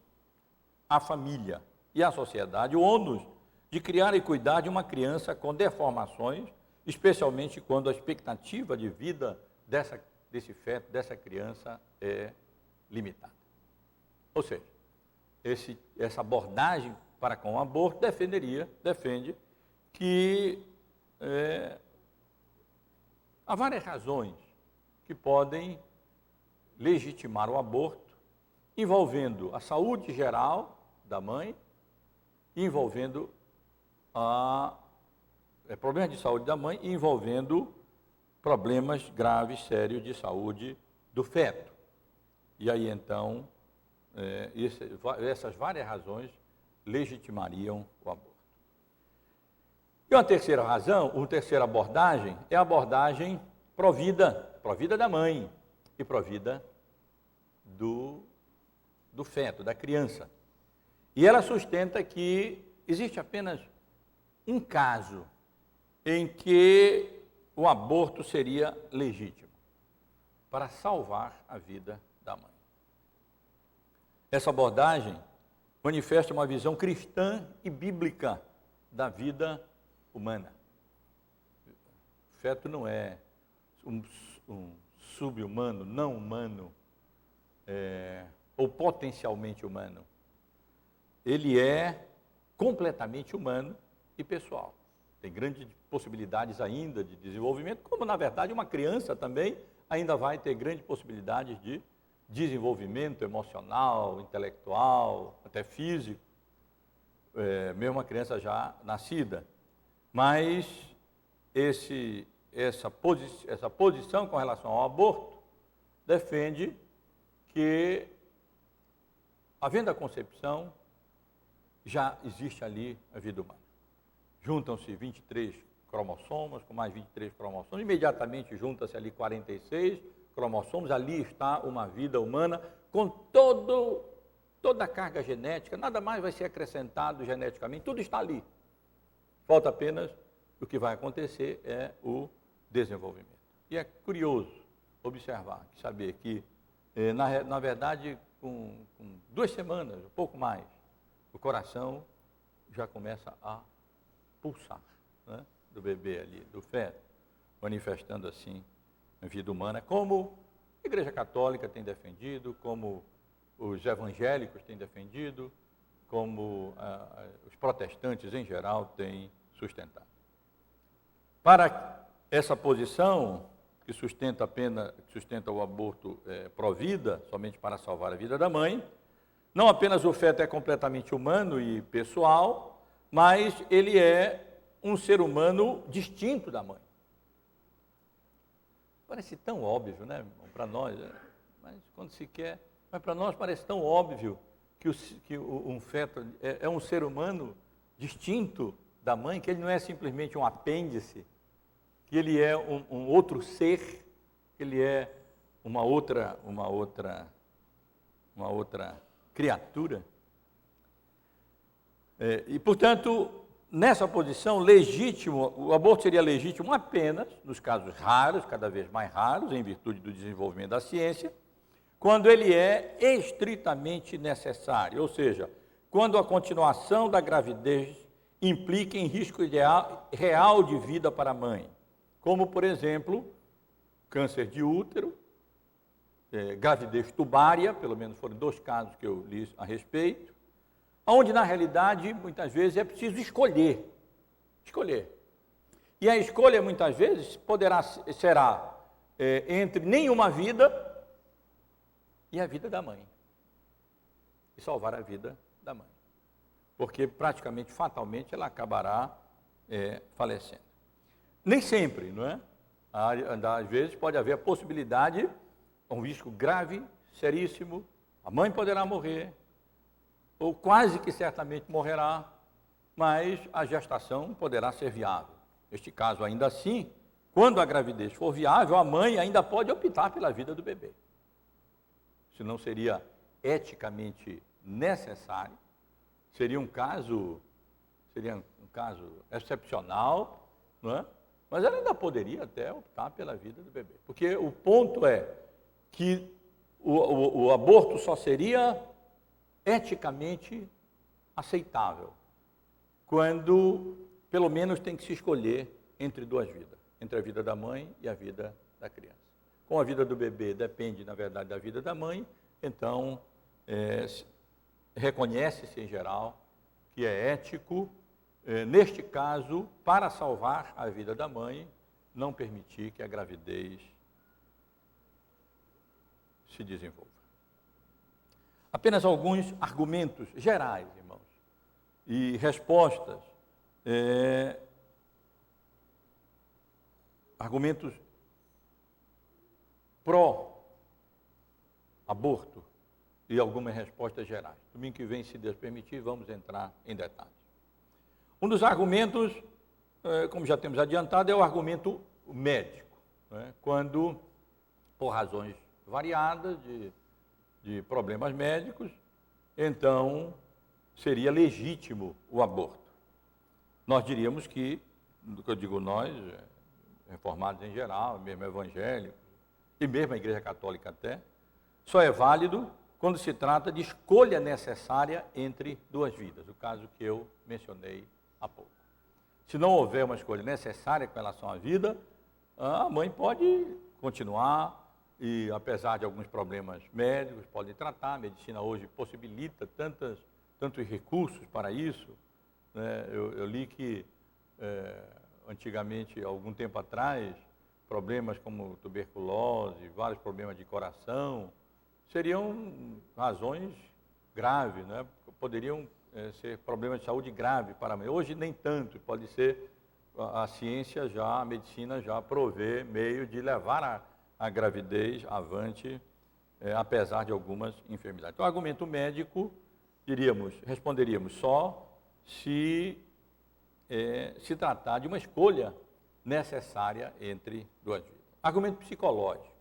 à família e à sociedade o ônus de criar e cuidar de uma criança com deformações, especialmente quando a expectativa de vida desse feto, dessa criança, é limitada. Ou seja, essa abordagem para com o aborto defende que há várias razões que podem legitimar o aborto, envolvendo a saúde geral da mãe, envolvendo problemas de saúde da mãe e envolvendo problemas graves, sérios de saúde do feto. E aí, então, essas várias razões legitimariam o aborto. E uma terceira razão, uma terceira abordagem, é a abordagem provida da mãe e provida do feto, da criança. E ela sustenta que existe apenas um caso em que o aborto seria legítimo, para salvar a vida da mãe. Essa abordagem manifesta uma visão cristã e bíblica da vida humana. O feto não é um sub-humano, não humano, ou potencialmente humano. Ele é completamente humano e pessoal. Tem grandes possibilidades ainda de desenvolvimento, como na verdade uma criança também ainda vai ter grandes possibilidades de desenvolvimento emocional, intelectual, até físico, mesmo uma criança já nascida. Mas essa posição com relação ao aborto defende que, havendo a concepção, já existe ali a vida humana. Juntam-se 23 cromossomas, com mais 23 cromossomos, imediatamente junta-se ali 46 cromossomos, ali está uma vida humana com toda a carga genética, nada mais vai ser acrescentado geneticamente, tudo está ali. Falta apenas o que vai acontecer é o desenvolvimento. E é curioso observar, saber que, na verdade, com 2 semanas, um pouco mais, o coração já começa a pulsar, né, do bebê ali, do feto, manifestando assim a vida humana, como a Igreja Católica tem defendido, como os evangélicos têm defendido, como os protestantes em geral têm sustentado. Para essa posição que sustenta o aborto pró-vida, somente para salvar a vida da mãe, não apenas o feto é completamente humano e pessoal, mas ele é um ser humano distinto da mãe. Parece tão óbvio, né, para nós, mas quando se quer, mas para nós parece tão óbvio que um feto é um ser humano distinto da mãe, que ele não é simplesmente um apêndice, que ele é um outro ser, que ele é uma outra criatura. E, portanto, nessa posição, legítimo, o aborto seria legítimo apenas nos casos raros, cada vez mais raros, em virtude do desenvolvimento da ciência, quando ele é estritamente necessário, ou seja, quando a continuação da gravidez implica em risco real de vida para a mãe, como, por exemplo, câncer de útero, gravidez tubária, pelo menos foram 2 casos que eu li a respeito, onde, na realidade, muitas vezes é preciso escolher. E a escolha, muitas vezes, será entre nenhuma vida e a vida da mãe. E salvar a vida da mãe. Porque, praticamente, fatalmente, ela acabará falecendo. Nem sempre, não é? Às vezes pode haver a possibilidade, um risco grave, seríssimo, a mãe poderá morrer, ou quase que certamente morrerá, mas a gestação poderá ser viável. Neste caso, ainda assim, quando a gravidez for viável, a mãe ainda pode optar pela vida do bebê. Se não seria eticamente necessário, seria um caso excepcional, não é? Mas ela ainda poderia até optar pela vida do bebê. Porque o ponto é que o aborto só seria eticamente aceitável quando, pelo menos, tem que se escolher entre 2 vidas, entre a vida da mãe e a vida da criança. Com a vida do bebê depende, na verdade, da vida da mãe, então reconhece-se em geral que é ético, neste caso, para salvar a vida da mãe, não permitir que a gravidez se desenvolva. Apenas alguns argumentos gerais, irmãos, e respostas, argumentos pró-aborto e algumas respostas gerais. Domingo que vem, se Deus permitir, vamos entrar em detalhes. Um dos argumentos, como já temos adiantado, é o argumento médico, né? Quando, por razões variadas de problemas médicos, então seria legítimo o aborto. Nós diríamos que, eu digo nós, reformados em geral, mesmo evangélicos, e mesmo a Igreja Católica até, só é válido quando se trata de escolha necessária entre 2 vidas, o caso que eu mencionei há pouco. Se não houver uma escolha necessária com relação à vida, a mãe pode continuar e, apesar de alguns problemas médicos, pode tratar. A medicina hoje possibilita tantos recursos para isso, né? Eu li que, antigamente, algum tempo atrás, problemas como tuberculose, vários problemas de coração, seriam razões graves, né? Poderiam ser problemas de saúde grave para a mãe. Hoje nem tanto, pode ser a ciência a medicina já provê meio de levar a gravidez avante, apesar de algumas enfermidades. Então, o argumento médico, responderíamos só se se tratar de uma escolha necessária entre 2 vidas. Argumento psicológico.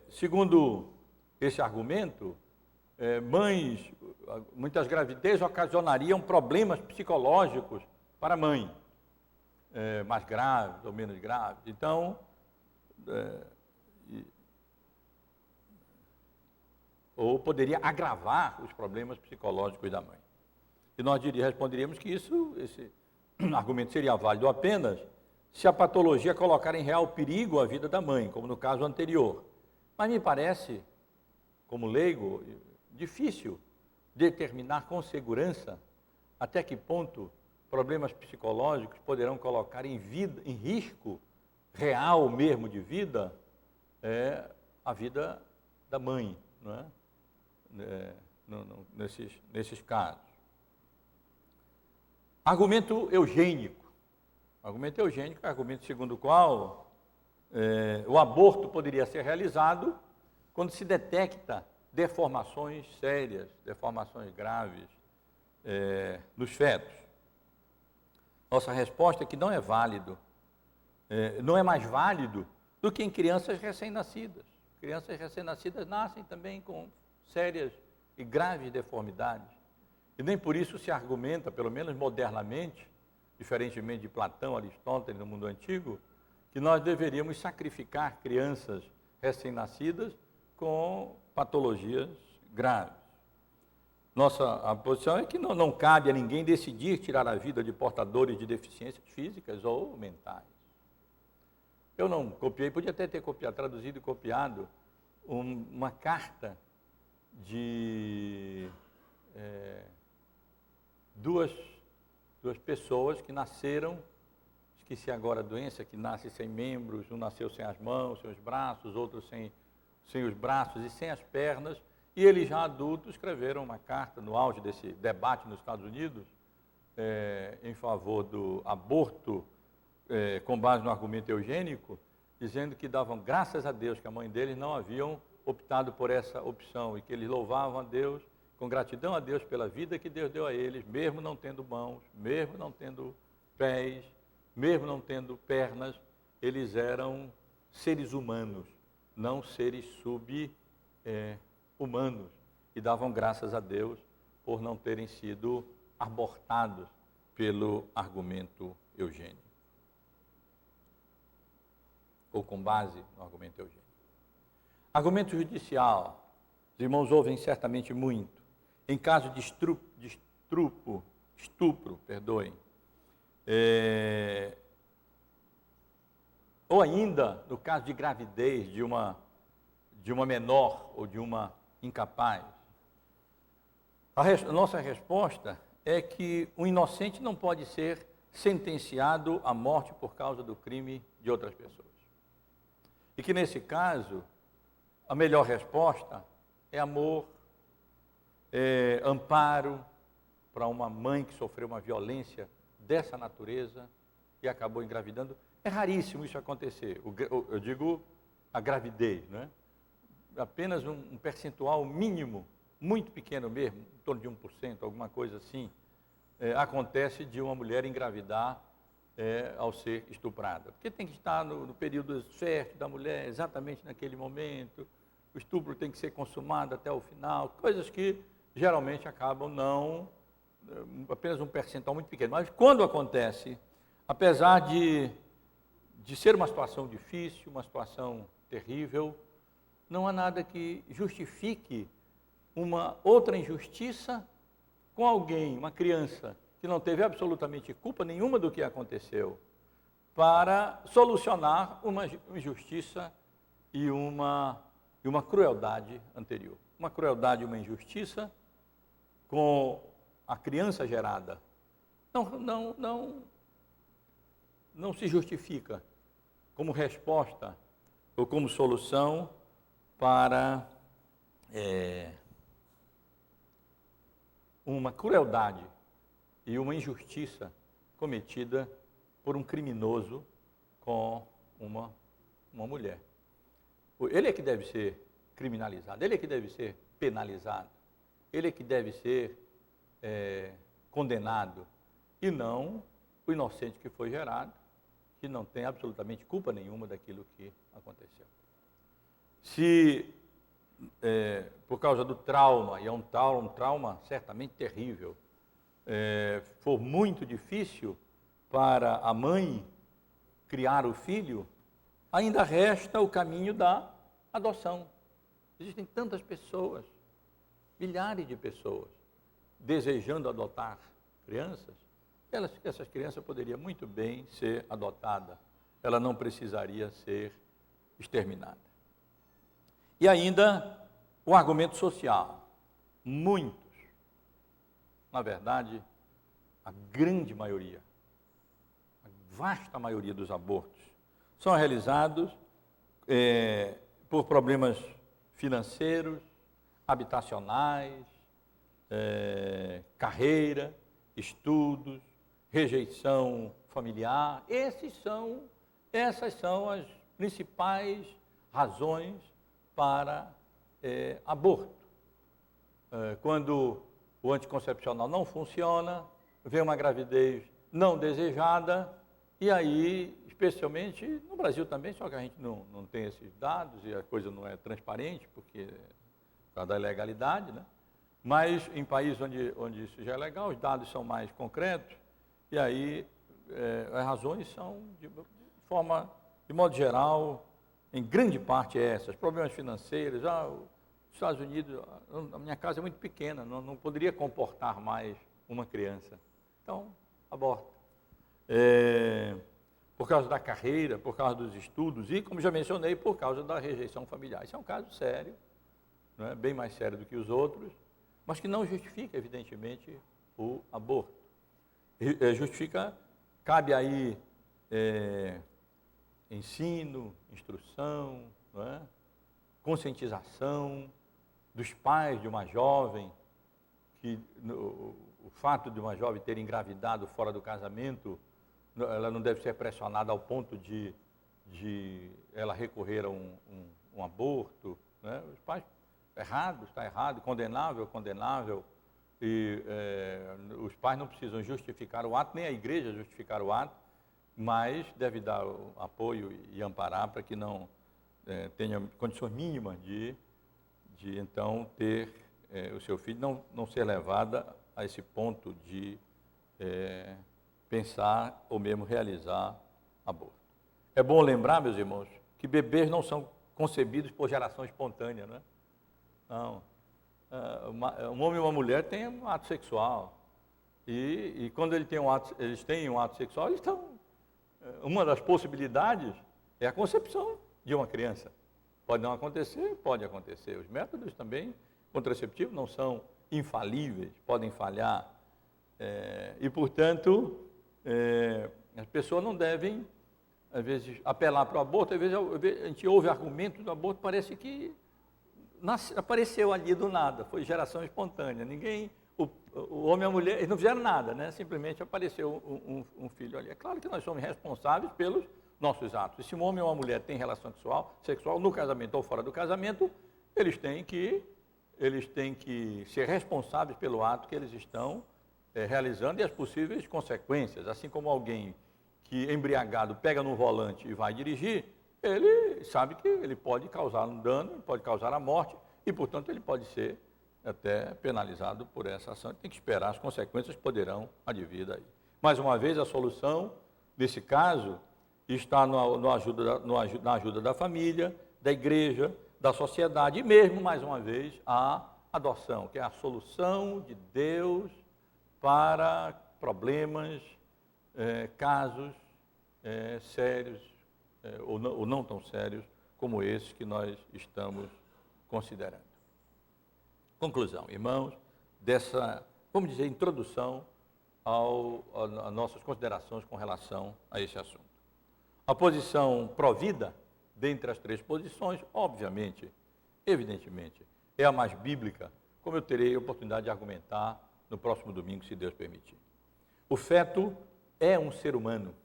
Segundo esse argumento, mães, muitas gravidezes ocasionariam problemas psicológicos para a mãe, mais graves ou menos graves. Então, ou poderia agravar os problemas psicológicos da mãe. E nós responderíamos que esse argumento seria válido apenas se a patologia colocar em real perigo a vida da mãe, como no caso anterior. Mas me parece, como leigo, difícil determinar com segurança até que ponto problemas psicológicos poderão colocar em risco real mesmo de vida, a vida da mãe, não é? Nesses casos. Argumento eugênico. Argumento eugênico é argumento segundo o qual o aborto poderia ser realizado quando se detecta deformações sérias, deformações graves nos fetos. Nossa resposta é que não é válido, não é mais válido do que em crianças recém-nascidas. Crianças recém-nascidas nascem também com sérias e graves deformidades. E nem por isso se argumenta, pelo menos modernamente, diferentemente de Platão, Aristóteles no mundo antigo, que nós deveríamos sacrificar crianças recém-nascidas com patologias graves. A posição é que não cabe a ninguém decidir tirar a vida de portadores de deficiências físicas ou mentais. Eu não copiei, podia até ter copiado, traduzido e copiado uma carta de duas pessoas que nasceram, esqueci agora a doença, que nasce sem membros, um nasceu sem as mãos, sem os braços, outro sem os braços e sem as pernas, e eles já adultos escreveram uma carta no auge desse debate nos Estados Unidos, em favor do aborto, com base no argumento eugênico, dizendo que davam graças a Deus que a mãe deles não haviam optado por essa opção e que eles louvavam a Deus, com gratidão a Deus pela vida que Deus deu a eles, mesmo não tendo mãos, mesmo não tendo pés, mesmo não tendo pernas, eles eram seres humanos, não seres sub-humanos, e davam graças a Deus por não terem sido abortados pelo argumento eugênico, ou com base no argumento eugênico. Argumento judicial, os irmãos ouvem certamente muito. Em caso de estupro, ou ainda no caso de gravidez de uma menor ou de uma incapaz. A nossa resposta é que o inocente não pode ser sentenciado à morte por causa do crime de outras pessoas. E que nesse caso, a melhor resposta é amor, amparo para uma mãe que sofreu uma violência dessa natureza e acabou engravidando. É raríssimo isso acontecer. Eu digo a gravidez, né? Apenas um percentual mínimo, muito pequeno mesmo, em torno de 1%, alguma coisa assim, acontece de uma mulher engravidar ao ser estuprada. Porque tem que estar no período certo da mulher, exatamente naquele momento, o estupro tem que ser consumado até o final, coisas que geralmente acabam apenas um percentual muito pequeno. Mas quando acontece, apesar de ser uma situação difícil, uma situação terrível, não há nada que justifique uma outra injustiça com alguém, uma criança, que não teve absolutamente culpa nenhuma do que aconteceu, para solucionar uma injustiça e uma crueldade anterior. Uma crueldade e uma injustiça com a criança gerada não se justifica como resposta ou como solução para uma crueldade e uma injustiça cometida por um criminoso com uma mulher. Ele é que deve ser criminalizado, ele é que deve ser penalizado, ele é que deve ser condenado, e não o inocente que foi gerado, que não tem absolutamente culpa nenhuma daquilo que aconteceu. Se por causa do trauma, e é um trauma certamente terrível, for muito difícil para a mãe criar o filho, ainda resta o caminho da adoção. Existem tantas pessoas, milhares de pessoas, desejando adotar crianças, essas crianças poderiam muito bem ser adotadas. Ela não precisaria ser exterminada. E ainda o argumento social. Muitos, na verdade, a grande maioria, a vasta maioria dos abortos são realizados por problemas financeiros, habitacionais, carreira, estudos, rejeição familiar. Essas são as principais razões para aborto. Quando o anticoncepcional não funciona, vem uma gravidez não desejada, e aí, especialmente no Brasil também, só que a gente não tem esses dados e a coisa não é transparente, porque por causa da ilegalidade, né? Mas em países onde isso já é legal, os dados são mais concretos, e aí as razões são, de modo geral, em grande parte essas, problemas financeiros. Os Estados Unidos, a minha casa é muito pequena, não poderia comportar mais uma criança. Então, aborta. Por causa da carreira, por causa dos estudos e, como já mencionei, por causa da rejeição familiar. Isso é um caso sério, não é? Bem mais sério do que os outros, mas que não justifica, evidentemente, o aborto. Cabe aí ensino, instrução, não é? Conscientização dos pais de uma jovem, que o fato de uma jovem ter engravidado fora do casamento, ela não deve ser pressionada ao ponto de ela recorrer a um aborto, né? Os pais, está errado, condenável, e os pais não precisam justificar o ato, nem a igreja justificar o ato, mas deve dar o apoio e amparar para que não tenha condições mínimas de então ter o seu filho, não ser levada a esse ponto de pensar ou mesmo realizar aborto. É bom lembrar, meus irmãos, que bebês não são concebidos por geração espontânea, né? Não. Um homem e uma mulher têm um ato sexual. E quando eles têm um ato sexual, eles estão... Uma das possibilidades é a concepção de uma criança. Pode não acontecer, pode acontecer. Os métodos também contraceptivos não são infalíveis, podem falhar. E, portanto, as pessoas não devem, às vezes, apelar para o aborto. Às vezes a gente ouve argumentos do aborto, parece que apareceu ali do nada, foi geração espontânea. O homem e a mulher, eles não fizeram nada, né? Simplesmente apareceu um filho ali. É claro que nós somos responsáveis pelos nossos atos. E se um homem ou uma mulher tem relação sexual no casamento ou fora do casamento, eles têm que ser responsáveis pelo ato que eles estão realizando e as possíveis consequências. Assim como alguém que, embriagado, pega no volante e vai dirigir, ele sabe que ele pode causar um dano, pode causar a morte, e, portanto, ele pode ser até penalizado por essa ação. Ele tem que esperar, as consequências poderão advir daí. Mais uma vez, a solução, nesse caso, está na ajuda da família, da igreja, da sociedade, e mesmo, mais uma vez, a adoção, que é a solução de Deus para problemas, casos sérios, ou não tão sérios como esses que nós estamos considerando. Conclusão, irmãos, dessa, vamos dizer, introdução às nossas considerações com relação a esse assunto. A posição pró-vida, dentre as três posições, obviamente, evidentemente, é a mais bíblica, como eu terei a oportunidade de argumentar no próximo domingo, se Deus permitir. O feto é um ser humano,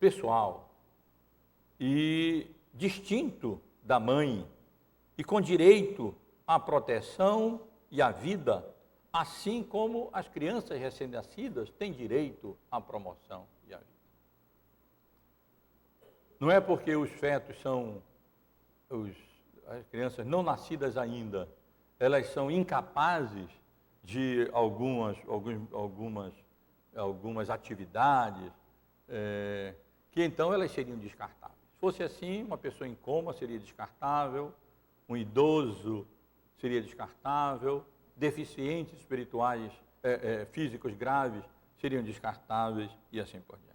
pessoal e distinto da mãe e com direito à proteção e à vida, assim como as crianças recém-nascidas têm direito à promoção e à vida. Não é porque os fetos são as crianças não nascidas ainda, elas são incapazes de algumas atividades, que então elas seriam descartáveis. Se fosse assim, uma pessoa em coma seria descartável, um idoso seria descartável, deficientes espirituais, físicos graves seriam descartáveis e assim por diante.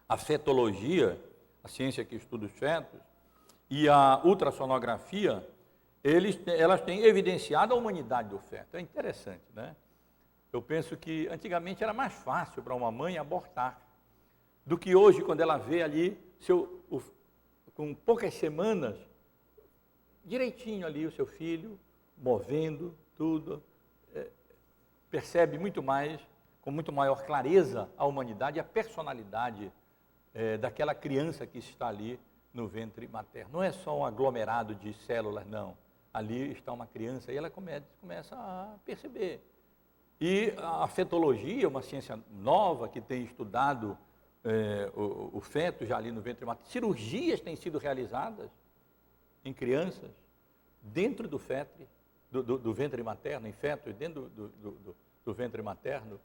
A fetologia, a ciência que estuda os fetos, e a ultrassonografia, elas têm evidenciado a humanidade do feto. É interessante, né? Eu penso que antigamente era mais fácil para uma mãe abortar do que hoje, quando ela vê ali, com poucas semanas, direitinho ali o seu filho, movendo tudo, percebe muito mais, com muito maior clareza, a humanidade e a personalidade daquela criança que está ali no ventre materno. Não é só um aglomerado de células, não. Ali está uma criança e ela começa a perceber. E a fetologia, uma ciência nova que tem estudado o feto já ali no ventre materno. Cirurgias têm sido realizadas em crianças dentro do ventre materno, em fetos dentro do ventre materno,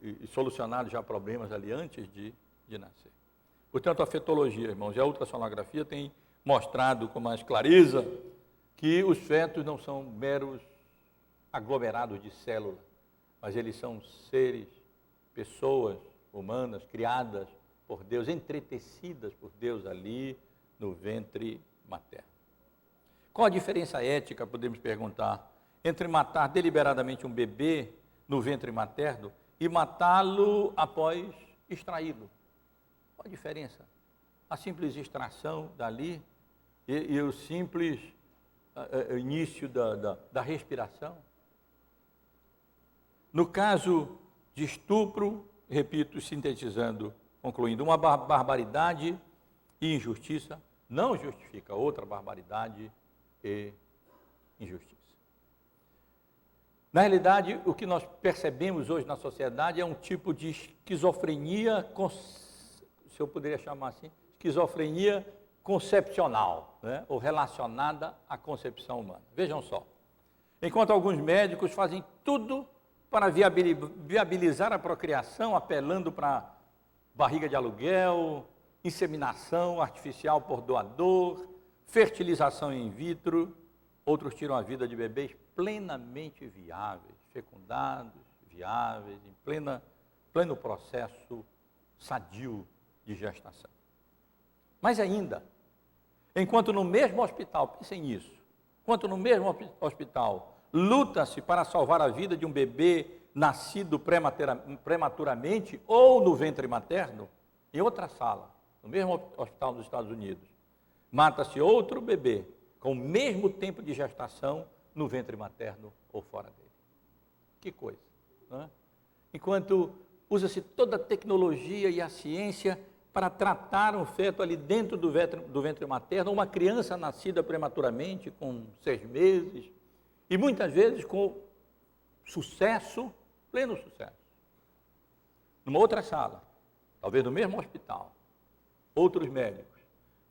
e solucionado já problemas ali antes de nascer. Portanto, a fetologia, irmãos, e a ultrassonografia tem mostrado com mais clareza que os fetos não são meros aglomerados de células, mas eles são seres, pessoas humanas, criadas por Deus, entretecidas por Deus ali no ventre materno. Qual a diferença ética, podemos perguntar, entre matar deliberadamente um bebê no ventre materno e matá-lo após extraí-lo? Qual a diferença? A simples extração dali e o simples início da respiração? No caso de estupro, repito, sintetizando, concluindo, uma barbaridade e injustiça não justifica outra barbaridade e injustiça. Na realidade, o que nós percebemos hoje na sociedade é um tipo de esquizofrenia, se eu poderia chamar assim, esquizofrenia concepcional, né? Ou relacionada à concepção humana. Vejam só, enquanto alguns médicos fazem tudo para viabilizar a procriação, apelando para barriga de aluguel, inseminação artificial por doador, fertilização in vitro, outros tiram a vida de bebês plenamente viáveis, fecundados, viáveis, em pleno processo sadio de gestação. Mas ainda, enquanto no mesmo hospital, pensem nisso, enquanto no mesmo hospital luta-se para salvar a vida de um bebê nascido prematuramente ou no ventre materno, em outra sala, no mesmo hospital dos Estados Unidos, mata-se outro bebê com o mesmo tempo de gestação no ventre materno ou fora dele. Que coisa, não é? Enquanto usa-se toda a tecnologia e a ciência para tratar um feto ali dentro do ventre materno, uma criança nascida prematuramente, com 6 meses, e muitas vezes com sucesso, pleno sucesso. Numa outra sala, talvez no mesmo hospital, outros médicos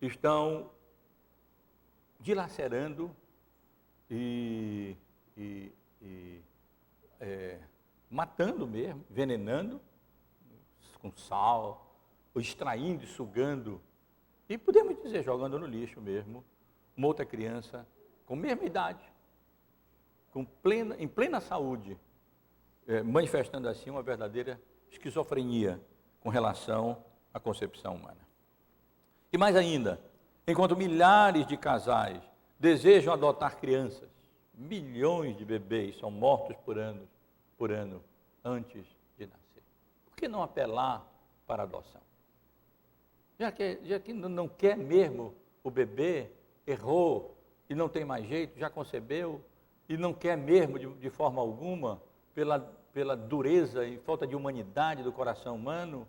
estão dilacerando e matando mesmo, envenenando com sal, ou extraindo e sugando, e podemos dizer, jogando no lixo mesmo, uma outra criança com a mesma idade, em plena saúde, manifestando assim uma verdadeira esquizofrenia com relação à concepção humana. E mais ainda, enquanto milhares de casais desejam adotar crianças, milhões de bebês são mortos por ano antes de nascer. Por que não apelar para a adoção? Já que não quer mesmo o bebê, errou e não tem mais jeito, já concebeu, e não quer mesmo de forma alguma, pela dureza e falta de humanidade do coração humano,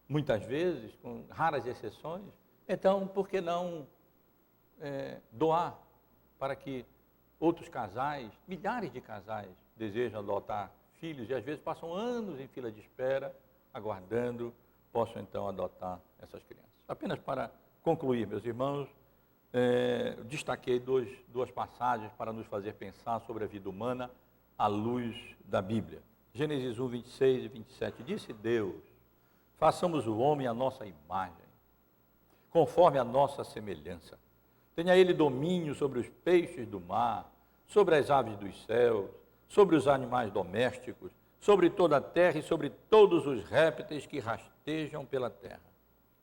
muitas vezes, com raras exceções, então por que não doar para que outros casais, milhares de casais, desejam adotar filhos e às vezes passam anos em fila de espera, aguardando, possam então adotar essas crianças. Apenas para concluir, meus irmãos, destaquei duas passagens para nos fazer pensar sobre a vida humana à luz da Bíblia. Gênesis 1, 26 e 27. Disse Deus: façamos o homem à nossa imagem, conforme a nossa semelhança. Tenha ele domínio sobre os peixes do mar, sobre as aves dos céus, sobre os animais domésticos, sobre toda a terra e sobre todos os répteis que rastejam pela terra.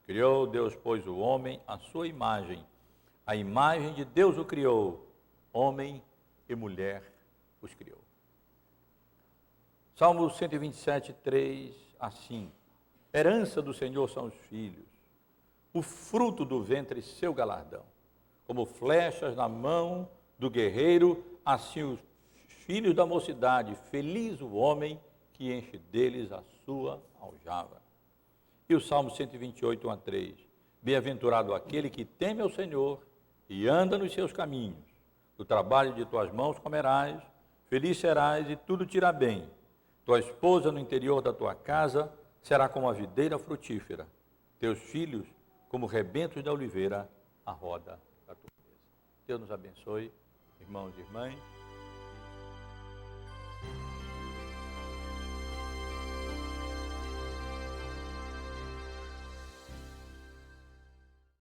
Criou Deus, pois, o homem à sua imagem. A imagem de Deus o criou, homem e mulher os criou. Salmo 127, 3 a 5. Herança do Senhor são os filhos, o fruto do ventre seu galardão. Como flechas na mão do guerreiro, assim os filhos da mocidade, feliz o homem que enche deles a sua aljava. E o Salmo 128, 1 a 3. Bem-aventurado aquele que teme ao Senhor e anda nos seus caminhos. Do trabalho de tuas mãos comerás, feliz serás e tudo te irá bem. Tua esposa no interior da tua casa será como a videira frutífera, teus filhos como rebentos da oliveira à roda da tua mesa. Deus nos abençoe, irmãos e irmãs.